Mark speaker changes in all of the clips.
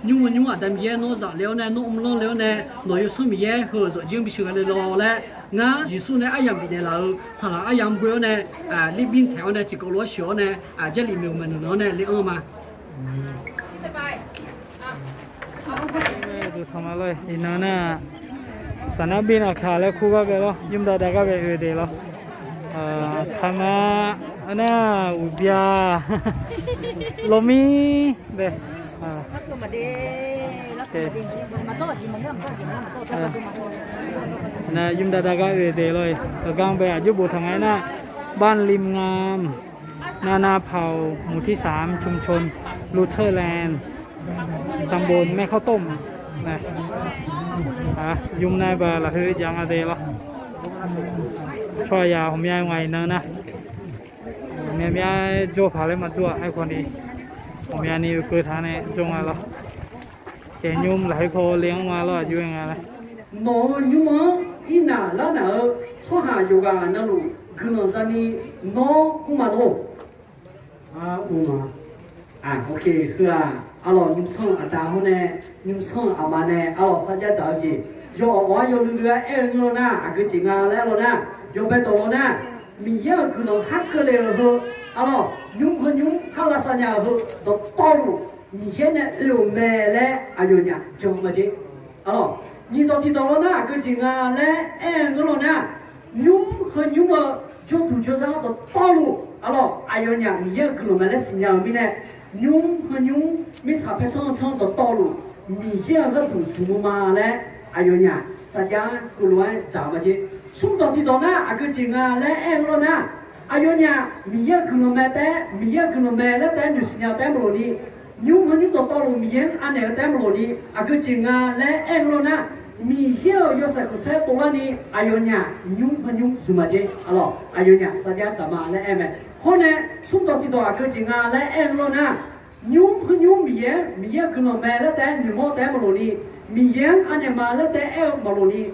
Speaker 1: nhung à đam ye nó giả léo nè nó lo léo nè nó yêu sum ye hở rồi riêng bị sửa lại lo lẽ ngã Giêsu nè ai làm bị nè là sao là ai làm quên nè li bin theo nè chỉ có lúa sữa nè chỉ li miêu mình nó nè li mà
Speaker 2: ดูทำอะไรอีนั่นน่ะสนามบินอาคารแล้วคู่ก็ไปแล้วยิ้มได้ก็ไปเดี๋ยวแล้วทำมาอันน่ะอุบยาลมีเด้นะยิ้มได้ก็เดี๋ยวเลยแล้วก็ไปยุบบุทางไหนน่ะบ้านริมงามนาเผาหมู่ที่3ชุมชนลูเทอร์แลนด์ตำบลแม่ข้าวต้มนะยุ่มนายบาละเฮ้ยยังอะไรล่ะช่วยยาผมยายไงเนอะนะผมยายโจ้ผาเลยมาตัวให้คนดีผมยายนี่เกิดทางในจงอะไรล่ะแกยุ่มหลายคนเลี้ยงมาแล้วอยู่ยังไงล่ะ
Speaker 1: น้องยุ่มอีน่าแล้วน่ะช่วยหาอยู่กันนั่นลูกคือน้องซันนี่น้องอุ้มมาลูกอุ้มมาโอเคคือalors nous sommes à Tahone, nous sommes à Mané, alors ça déjà ça dit. Yo on yo lu lona, à que tinga là lona, yo beto lona, mi ya que no hakle ho. Alors nous nous kala sanya ho, do tolu, mi yene lo mele ayonya, jo ma dit. Alors ni do ti do lona, que tinga là lona, nous jo tu jo za do tolu. Alors ayonya mi ya que lo mele sinya mi ne. nhung mi sắp phải xong đó to luôn mi here cái đủ số mà lẽ ayo nha sa cha cô nói chả mà chứ xuống đó thì đó na cái chuyện lẽ em luôn na ayo nha mi here km mi here km lẽ té được sinh nhật té một đi nhung đó to luôn mi here anh này té một đi cái chuyện lẽ em luôn na mi here yo sa có sẽ to lên ayo nha nhung số mà chứ alo ayo nha sa cha chả mà lẽ em hôm nay xuống đó thì đó cái chuyện lẽ em luôn na nhung mi ye cứ nó mẹ lấy té nhung mò té mà luôn đi mi ye anh em mà lấy té em mà luôn đi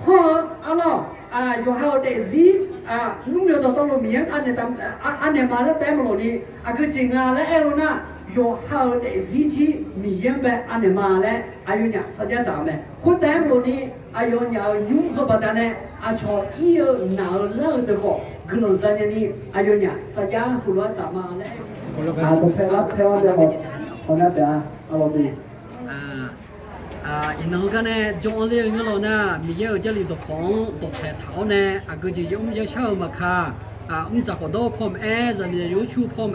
Speaker 1: ho alo yo hao để gì nhung nhiều đó luôn mi ye anh em mà lấy té mà luôn đi cái chuyện lẽ em luôn na yo hao để gì chứ mi ye bé anh em mà lấy ayo nhá sao giờ giảm mẹ hốt té mà luôn đi ayo nhá nhung có bắt đàn này cho yêu nào lỡ được không cứ nó ra như ayo nhá sao giờ hụt lo giảm mà lấy
Speaker 3: tôi phảiรับtheo anh được không nè bé alo đi
Speaker 1: nó cái này trong liên cái lo na mi giờ chỉ là đồ phải tháo nè cái gì cũng giờ sao mà khaจะก็ดูพร้อมจะมียูทูบพร้อม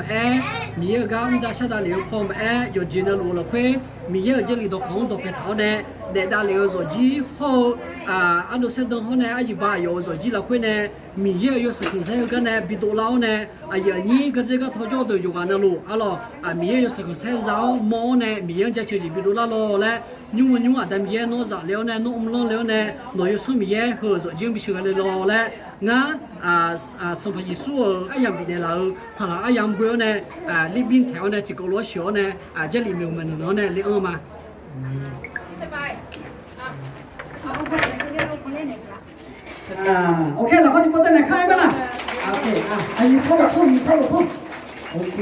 Speaker 1: มีเรื่องจะใช้ดาวเลี้ยวพร้อมอยู่จีนรู้ละเพื่อมีเรื่องจะลีดของตัวเป็นเท่านั้นเด็ดดาวเลี้ยวส่วนจีเขาอันนู้นเส้นตรงเขาเนี่ยอายุบ่ายอยู่ส่วนจีละเพื่อเนี่ยมีเรื่องอยู่สิ่งที่กันเนี่ยบิดเราเนี่ยอย่างนี้ก็จะก็ทอดตัวอยู่กันนะลูกมีเรื่องอยู่สิ่งที่เรามองเนี่ยมีเรื่องจะเชื่อบิดเราและยุ่งแต่มีเรื่องโน้ตจะเลี้ยวเนี่ยโน้ตล้อเลี้ยวเนี่ยหน่วยสุ่มมีเรื่องเหรอส่วนจีบิดเชื่อเลยรอและงาสมัยยิสูไอ้ยังบินเนี่ยเราสละไอ้ยังเบื่อเนี่ยรีบบินแถวเนี่ยจิกลัวเสียวเนี่ยจะรีบมีมันเนาะเนี่ยรีบมาโอเคเราก็จะพูดแต่ไหนใครบ้างล่ะโอเคอันนี้เข้าแบบพุ่งโอเค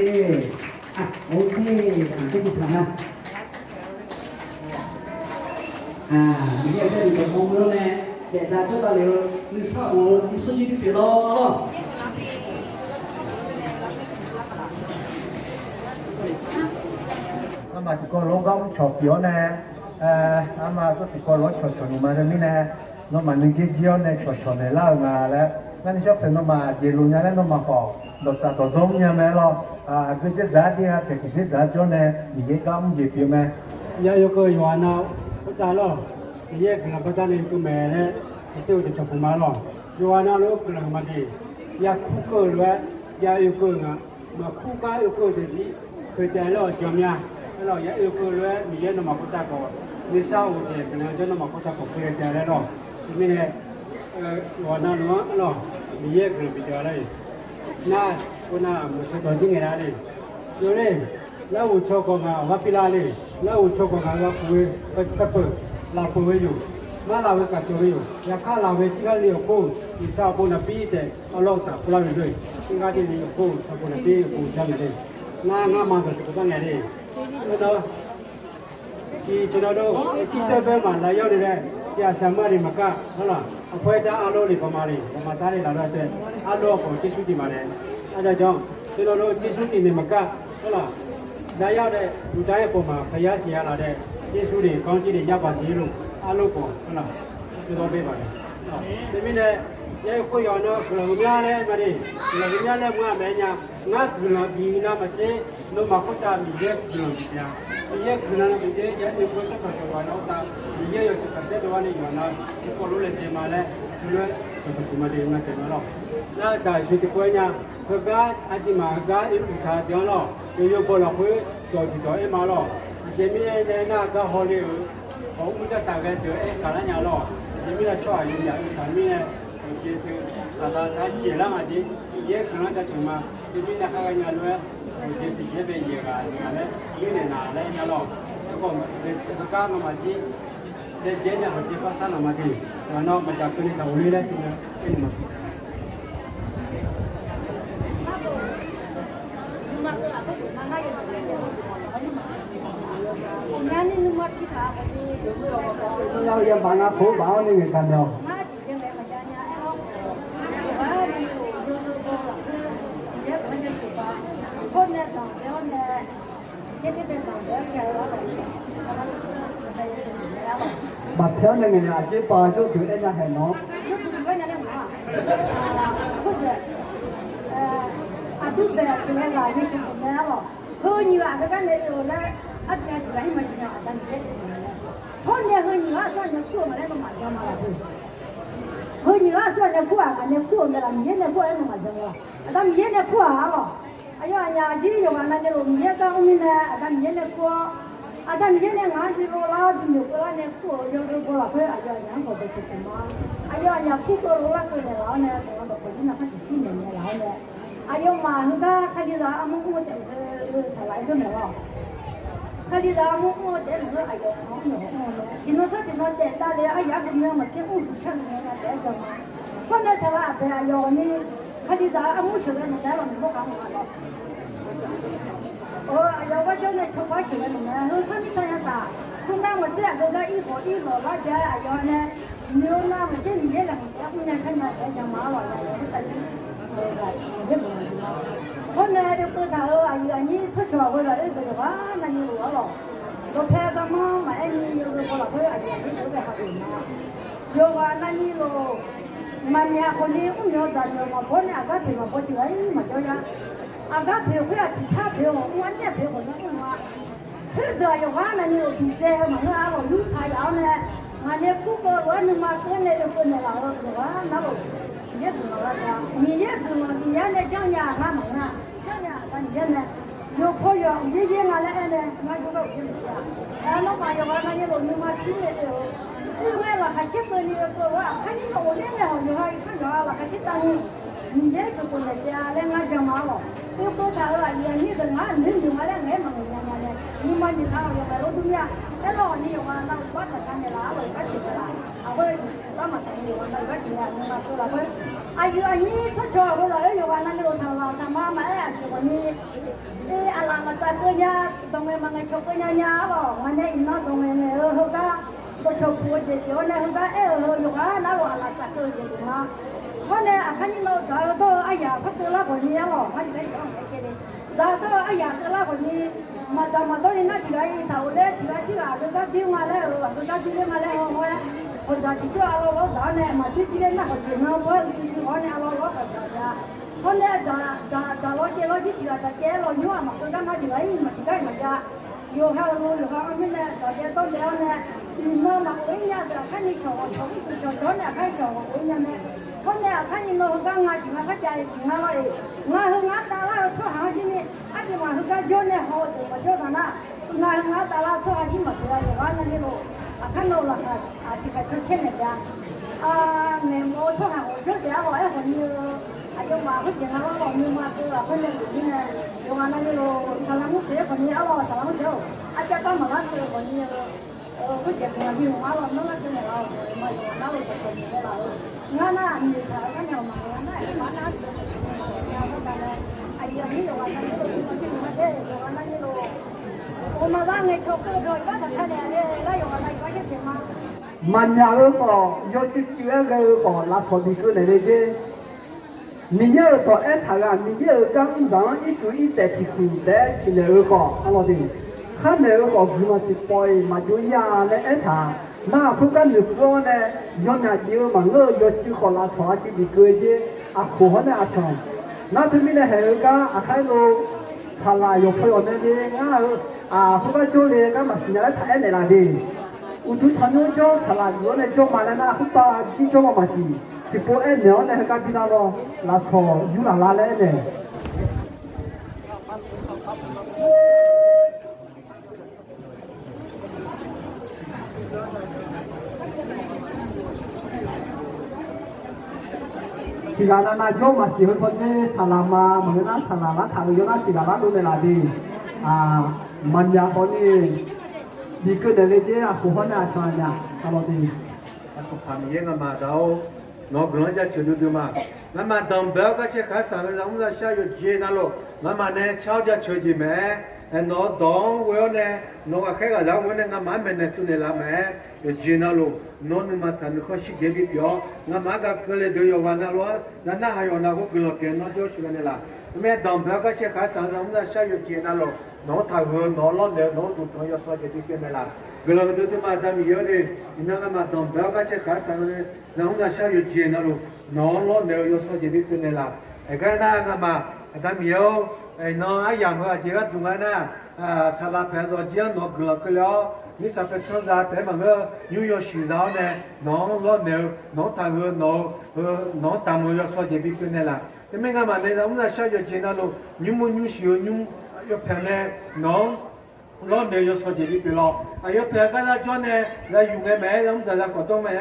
Speaker 1: ก็ดีทำนะมีอะไรที่เรามองแล้วเนี่ยเด็กๆก็ตอนนี้มีสาวมีสุจิตไปรอ
Speaker 3: อามาที่ก็ร้องร้องชอบเยอะนะอามาก็ที่ก็ร้องชอบมาจะมีนะน้องมาหนึ่งเกี่ยวในชอบในเล่ามาแล้วนั่นชอบเป็นน้องมาเยลุยาแล้วน้องมาขอดอกจากตัวจงเนี่ยแม่เราคือเจ้าจ๋าที่ฮะแต่คือเจ้าจ๋าเนี่ยมีเยอะก็มีเยอะเพียงไหม
Speaker 2: ยายก็อยู่วันนั้นก็จะรอเยอะขนาดก็จะนี่ก็แม่เนี่ยที่จะชอบมาหรอกอยู่วันนั้นลูกกำลังมาดีอยากคู่เกิดไว้อยากอยู่เกิดมาคู่ก้าวอยู่เกิดเสร็จนี้เคยแต่เราจำเนี่ยเราอยากอยู่เกิดไว้มีเยอะน้ำมันก็จะก่อนมีเศร้าเจ็บเป็นเจ้าน้ำมันก็จะก่อนเคยแต่แล้วหรอกที่นี่เนี่ยวันนั้นเนาะเรามีเยอะเกินไปเจออะไรน่าคนน่ามันจะตัวจริงไงนะนี่ดูเลยแล้วอุชกงาวัดพิลาเลยแล้วอุชกงาวัดคุยกระเปิดเราคุยอยู่มาเราไปกับตัวอยู่อยากข้าเราไปที่เขาเลี้ยงกุ้งที่ซาบุนาปีแต่เอาล่องตับเราอยู่ด้วยที่เขาที่เลี้ยงกุ้งซาบุนาปีกุ้งจำไม่ได้ง่ามากับสุขภาพไงดิแล้วเนาะ ဒီကျွန်တော်တို့ဒီတက်ဘက်မှာလာရောက်နေတဲ့ဆရာဆရာမတွေမကဟုတ်လားအဖွဲသားအားလုံးတွေပမာတွေပမာသားတွေလာတော့တဲ့အားလုံးကိုကျေးဇူးတင်ပါတယ်အဲဒါကြောင့်ကျွန်တော်တို့ကျေးဇူးတင်နေမကဟုတ်လားလာရောက်တဲ့လူသားရဲ့ပုံမှာဖယားရှင်ရလာတဲ့ကျေးဇူးတွေကောင်းကြီးတွေရပါစေလို့အားလုံးကိုဟုတ်လားကျေးဇူးပေးပါတယ်ဒီမိနဲ့ရဲ့ကိုရောတော့ဘယ်လိုများလဲမလေးဘယ်လိုများလဲငါမဲညာငါဘယ်လိုဒီနာမချေလို့မဟုတ်တာမြည်ရဲ့ဘယ်လိုပြဒီရဲ့ကနနာမြည်ရဲ့ရဲ့ကိုစက်တော်တော့တာဒီရဲ့ရစကဆက်တော်နဲ့ရောနာဒီကိုလိုလည်းဒီမှာလဲဒီလိုဒီမှာဒီမှာတယ်နော်နာဒါရှိတကွညာခကအတိမာကအင်းခါကြောင်းတော့ဒီရုပ်ပေါ်တော့ခွေးတော်ဒီတော်အမတော့ဒီမင်းရဲ့နာကဟောလေးကိုဘုံမတဆာပဲတဲ့အဲကာလညာတော့ဒီမင်းကချောရင်းရဒါမင်းရဲ့ကျေးဇူးသာသာကျေလာမှာဒီရဲ့ခဏတချင်မှာဒီမင်းကခါညာလွယ်ဒီရဲ့ပဲရေကလည်းဒီနေတာလည်းညတော့တော့ဒီကားမှာဒီကျင်းရဒီပါစနာမှာဒီတော့မကြပ်ကနေတော့လေးလည်းဒီမှာ
Speaker 4: 나는 누가 피가 아버지.
Speaker 3: เรายังบางอาโคบ้านี่กันเนาะ
Speaker 4: 나 지금 내가 자냐. 아, 이제 번째 봐. 혼내 당 배웠네. 예비된 당 배워야
Speaker 3: บัดเท่านั้นไงอาจจะปาจุดถือได้ยังไงเนาะ
Speaker 4: 아두배 그래가 이렇게 내가 허니가 아까 내려오나 아까 집에 힘을 주냐 난 이제 혼내 허니가 선녀 추어만 해도 맞아 말아 허니가 선녀 구아가 내 구원들아 얘네 구해도 맞아 나 얘네 구하고 아유 아니야 지리요가 나게로 얘가 오면은 나 얘네 구워 아담 얘네 가지고 라디오 그라네 구워 여기 보라 그래 아주 아니야 거기 있지만 아유 아니야 구거로 라거네 라네 내가 거기나 같이 신내네 라네 아유 마누가 가지다 아무것도 살아야 되네요. 가지다 아무것도 되는 거 아유 지노서 지노때 딸에 아야 그냥 맞지 우주천에 내가 혼자 살아 앞에 아유 언니 가지다 아무것도 되는 대로 못 가는 거 아유 와전에 초과시는 거 선비타야다 그냥 뭐지 그가 이거 맞아 아유 언니 니오나 뭐지 니에랑 그냥 그냥 그냥 말아요 hôm nay tôi thở anh xuất trò với lại tôi quá là nhiều rồi tôi theo cái món mà anh nhiều rồi là với anh tôi về học điểm mà nhiều quá là nhiều rồi mà nhà con đi cũng nhiều giờ nhiều mà bố nhà các thì mà bố chửi mà cho ra các thì phải là chỉ khác thì không ăn nhẹ thì còn nó mà thế giờ nhiều quá là nhiều thì xe mà nó ăn rồi lúc thay áo này mà nếu cũng có quá nhưng mà cái này được cái này là rồi quá nó biết được là mình biết được mà mình nhớ này trong nhà làm mà na trong nhà bạn nhớ này nhiều khối rồi như là này này mà chúng tôi biết được nó mà nhiều cái này nhưng mà chính là điều thứ hai là khách chết rồi nhiều cái quá khách những cái ổn định này nhiều hay khách đó là khách chết tăng mình nhớ sốคนnày ra lên ngay trong máu rồi tôi thở là như từng má nên dùng cái này mà người nhà này nhưng mà như thao nhiều cái đó đúng nha cái lo nhiều mà nó quá là cái này lá rồi cái gì là với đó mà thành nhiều cái rất nhiều nhưng mà tôi là với anh xuất trò với lại nhiều bạn anh đồ sang mà mẹ chỉ có như đi ăn làm mà tại quê nhà đồng em mà ngày chụp quê nhà bảo mà nhà nó đồng em hơn cả tôi chụp của chị chỗ này hơn cả nhiều cái nó gọi là tại quê chị mà hôm nay anh nhìn nó giờ tôi ai giờ phát tôi là của nhiều bảo anh thấy không cái này giờ tôi ai giờ tôi là của nhiều mà giờ mà tôi đi nó chỉ là thầu đấy chỉ là tôi đã tiêu mà đấy tôi đã tiêu mà đấy thôiคนจะที่เราเราสอนเนี่ยมาที่ที่นั่นเขาจีนเราว่าที่เขาเนี่ยเราเราก็จะคนเนี่ยจะเราเจอเราที่ที่เราจะเจอเราอยู่อ่ะมันก็ได้มาที่ไหนมาที่ไหนมาจะอยู่ให้เราอยู่ให้เราเนี่ยเราจะต้องเลี้ยงเนี่ยเมื่อมาอุ้ยเนี่ยจะขั้นนี้ชอบเนี่ยขั้นชอบอุ้ยเนี่ยคนเนี่ยขั้นนี้เราก็งานที่มาเข้าใจสิ่งอะไรงานงานตาเราชอบหาที่นี่อาจจะมาคือการโยนเนี่ยเขาตัวมาโยนนะงานตาเราชอบที่มาที่เราอย่างนั้นนี่เรา看到了这个出钱那边那我从那我这边我还和你有嘛不见了我有嘛这个可能你呢有嘛那个上两个月和你上两个月这帮忙那个和你不见了你嘛了那个真的了嘛有那个就真的了那你看有嘛那嘛那呀你有嘛那个有嘛这有嘛那个我们让你抽个对吧他看见的
Speaker 1: มันยาเออก็ยอดจิ๊กจิ๊กเออก็ลาสอดีก็เลยเจมีเยอะต่อเอถากันมีเยอะกังดังอีจุอีแต่ที่คุณแต่ชิเลเออก็อะไรดีข้าเนอก็คือมาจิปอยมาจุยาและเอถาน่าพูดกันอยู่ก็เนี่ยย้อนเยอะมันเออยอดจิ๊กคนลาสอที่ดีก็เจอาโคเนี่ยอาชงน่าถึงมีเนี่ยเฮอก็อาใครรู้ทลายยกพยนต์เนี่ยง่าพูดกันจุเลยก็มาสิเนี่ยถ่ายในละดีอุดุทันโยจทลายย้อนเนี่ยจงมาแล้วนะพูดตาจีจงมาสิที่พวกเอ็นเนี่ยเนี่ยก็ที่นั่นเราลาสออยู่หลังลาเลยเนี่ยที่ร้านนั้นโจมาสิคนนี้สลามาเหมือนนั้นสลาละทางย้อนที่ร้านนู้นในลาดีมันยาคนนี้ดีก็เดี๋ยวเลยเจ้าหัวหน้าชายเนี่ยตลอดดี
Speaker 3: สุพรรณยังมาดาวน้องกลางจะช่วยดูมางั้นมาดำเบลก็จะขาสั่งเราจะใช้อยู่เจนั่นลูกงั้นมาเนี่ยเช้าจะช่วยจีแม่น้องดองเวลเนี่ยน้องก็แค่ก็เราเวลเนี่ยงั้นมาเป็นเนี่ยตุนละแม่อยู่เจนั่นลูกน้องนึกมาสั่งเขาชิเก็บเยอะงั้นมาก็เคยดูอยู่วันนั้นลูกนั่นน่าให้อยู่นะก็กลัวเกินน้องจะช่วยเนี่ยละแม่ดำเบลก็จะขาสั่งเราจะใช้อยู่เจนั่นลูกน้องถ่ายหัวน้องล้อเลี้ยวน้องดูตัวอยู่สวัสดีเป็นเนี่ยละกลัวตัวที่มาทำเยอะเลยนั่งมาดำเบลก็จะขาสั่งเลยน้องจะใช้อยู่เจนั่นลูกน้องล้อเลี้ยวอยู่สวัสดีเป็นเนี่ยละไอ้ก็น่าก็มาทำเยอะไอ้น้องไอ้ยามเขาเจอตรงนั้นนะสลับแผนตัวเจียนน้องกลัวก็แล้วนี่สับเป็นช่างจ่าแต่มันก็ยุ่ยสีดาวเนี่ยน้องล้อเลี้ยวน้องถ่ายหัวน้องตามอยู่สวัสดีเป็นเนี่ยละแต่ไม่งั้นมาเนี่ยน้องจะใช้อยู่เจนั่นลูกยุ่งยุ่งสียุ่งอยู่แผนเนี่ยน้องล้อเลี้ยวสวัสดีเป็นล้อไอ้แผนก็จะจอนเนี่ยแล้วอยู่ในแม่น้องจะจะกดตรงแม่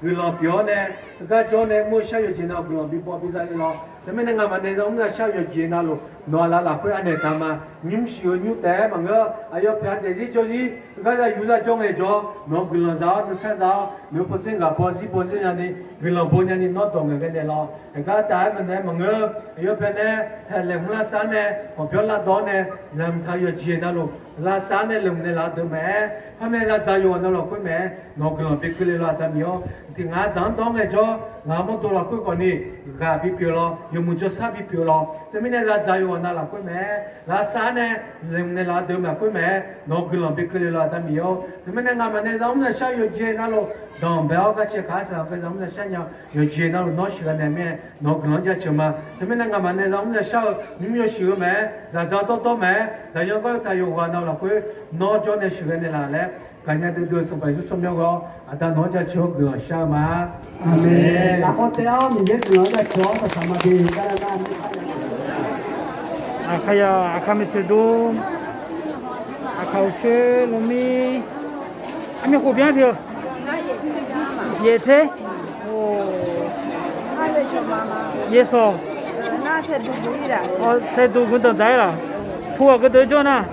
Speaker 3: คือล้อเปียวเนี่ยก็จอนเนี่ยมั่วใช้อยู่เจนั่นกลัวบีบบีใจล้อแต่ไม่งั้นมาเนี่ยน้องจะใช้อยู่เจนั่นลูกน้องละเพื่อนเนี่ยทำมายุ่งสียุ่งแต่มันก็ไอ้แผนเดี๋ยวที่จอจีก็จะอยู่在中ไอ้จอน้องกลัวจ้าน้องเสียจ้าน้องพูดถึงกับพอสิอย่างนี้กลัวพูดอย่างนี้น้องตรงกันเนี่ยล้อก็แต่มันเนี่ยมันก็ไอ้แผนเนี่ยเรื่องละสันเนี่ยผมเพียงละดอนเนี่ยเรื่องทายอยู่เจนั่นลูกละสันเนี่ยเรื่องเนี่ยละเดิมแม่ทำเนี่ยละใจอยู่นั่นลูกคุณแม่น้องกลัวบิ๊กเลยละแต่มีอ๋อที่งานจังต้องไอ้จองานมันตัวละคุณคนนี้ก็บิ๊กเปล่าอยู่มุ่งจะสับบิ๊กเปล่าแต่ไม่เนี่ยละใจอยู่นั่นละคุณแม่ละสันเนี่ยเรื่องเนี่ยละเดิมแม่คุณแม่น้องกลัวบิ๊กเลยละแต่มีอ๋อแต่ไม่เนี่ยงานมันเนี่ยเราเนี่ยใช้อยู่เจนั่นลูกดองเบลก็เชื่อข้าสังก็เราเนี่ยใช้อยู่เจนั่นลูกน้องชื่อเนี่ยแม่น้องกลัวจะเชื่อมาแต่ไม่เนี่ยงานมันเนี่ยเราเนี่ยใช้นิ่มอยู่ชื่อแม่จะโตแม่แต่ยังก็ทายอยู่วันนั่นละคุณน้องจอนเนี่ยชื่อเนี่ยละแล้วกันเนี่ยดูสบายสุดสมยก็อาจารย์น้องจะช่วยเกลือชามาอาเมนแล้วก็เดี๋ยวมีเยอะเกลือจะช่วยจะทำมาดีก็ได้
Speaker 2: akaya akamisedum akauche lomi ami ko bien dio yete oh yeso
Speaker 5: 那才读不一了，
Speaker 2: 哦sai du gun dai la phua ko de jo na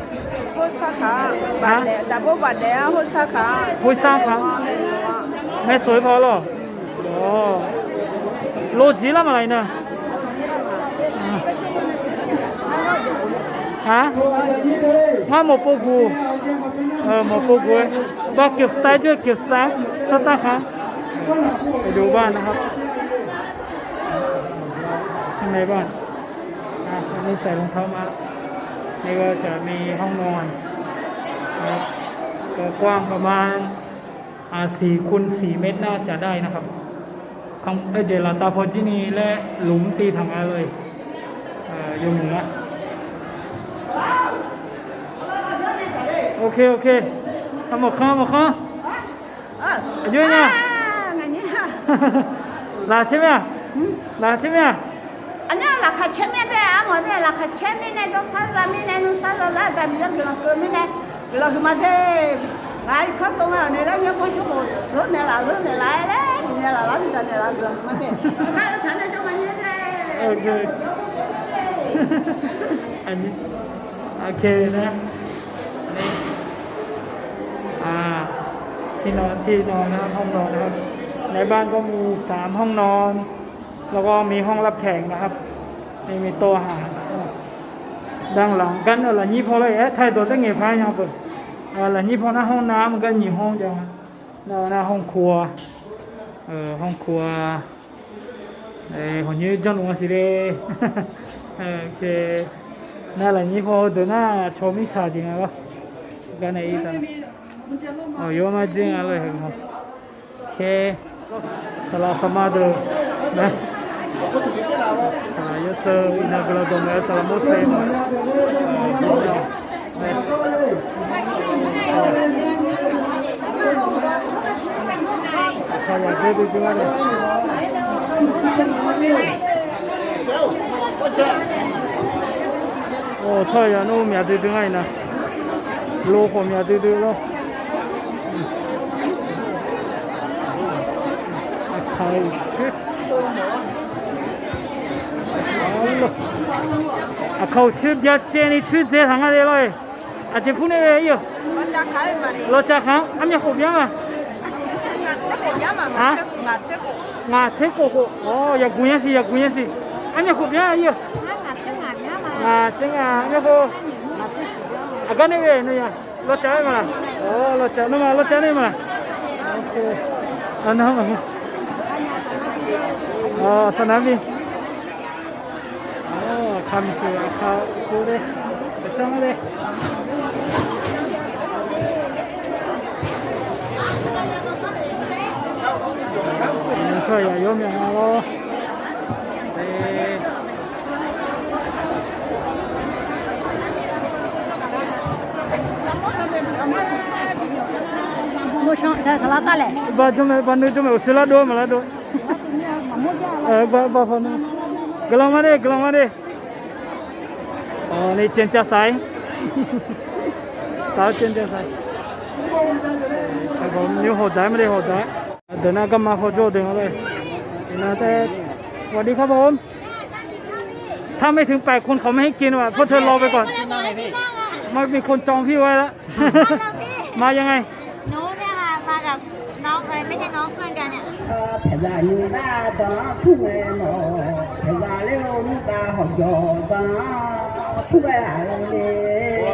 Speaker 5: 好擦卡，白的，大波白的啊，好擦卡，
Speaker 2: phua sa kha me soi pho lo oh lo ji la ma lai na hả hoa một bộ cù một bộ cù ba kiểu style chưa kiểu style sao ta hảไปดูบ้านนะครับข้างในบ้านอันนี้ใส่รองเท้ามานี่ก็จะมีห้องนอนนะครับก็กว้างประมาณ4 คูณ 4 เมตรน่าจะได้นะครับข้างเจลาตาพอจินีและหลุมตีทางอะไรเลยอยู่หมู่ละโอเคทำหมดข้าวอายุเนี่ยลาใช่ไหมลาใช่ไหม
Speaker 5: อันนี้ราคาเช่นนี้ได้อะหมดเนี่ยราคาเช่นนี้เนี่ยต้องทำแบบนี้เนี่ยต้องทำแบบแต่ไม่ต้องเกินเกินไม่ได้เราคือมาเด้ไอ้ข้าวต้มเนี่ยเราเนี่ยคนชั่วโมงรถเนี่ยละเลยเนี่ยละเราจะเนี่ยละเกินมาเด้ถ้าเราทำได้จังมันเนี่ยได้
Speaker 2: โอเคอันนี้โอเคนะนี่ที่นอนนะครับห้องนอนนะครับในบ้านก็มี3 ห้องนอนแล้วก็มีห้องรับแขกนะครับนี่มีโต๊ะอาหารด้านหลังกันอะไรนี่พอเลยไทยตัวตั้งเงี้ยพายยังเปิดอะไรนี่พอหน้าห้องน้ำมันก็หนีห้องจัง
Speaker 6: หน้าห้องครัวห้องครัวคนนี้จังหวะสิเลยโอเคนั่นแหละนี่พอเดินหน้าชมมิชาจริงเหรอกันไหนอีกอ่ะโยมาจริงอะไรเหรอโอเคสลาสมาดูนะยศอินาเกลาดมสลามุสลิมsaya jadi gimana? Oh, saya nu miati dengai na, loko miati dulu. Akai shit. Allah. Akau chip dia ceni chip je hangat dia loi. Aje pune iyo. Lo cakap, amnya kopiah mah. Hả? Ngà chết cổ. Ồ, ya cuốn gì, ya cuốn gì. Anh nhớ cục nhá, yêu. Ngà chết ngà, nhớ cô. À, cái này về này à? Lót trái mà. Ồ, lót trái, nó mà lót trái này mà. Ok. Anh không mà. Sao nám đi. Cầm sự khao cô đây. Xong đây. Thôi à, vô miệng alo.
Speaker 4: Mua xong sẽ salad ta lẹ.
Speaker 6: Ba nuôi cho mày salad đôi mà là đôi. Ba phần. Gelang mana đi. Này trên cha sai. Sao trên cha sai. Còn nhiều hồ trái mà đi hồ trái. เดินหน้าก็มาโคโจเดินเลยนะแต่สวัสดีครับผมถ้าไม่ถึง8 คนเขาไม่ให้กินว่ะเพราะเธอรอไปก่อนมันมีคนจองพี่ไว้แล้วมายังไง
Speaker 7: หนูเนี่ยค่ะมากับน้องไม่ใช่น้องเพื่อนกันเนี่ย
Speaker 1: เวลาอยู่หน้าตาผู้เล่นเวลาเลี้ยวหน้าตาหอบหยอดตาผู้เล่นเลย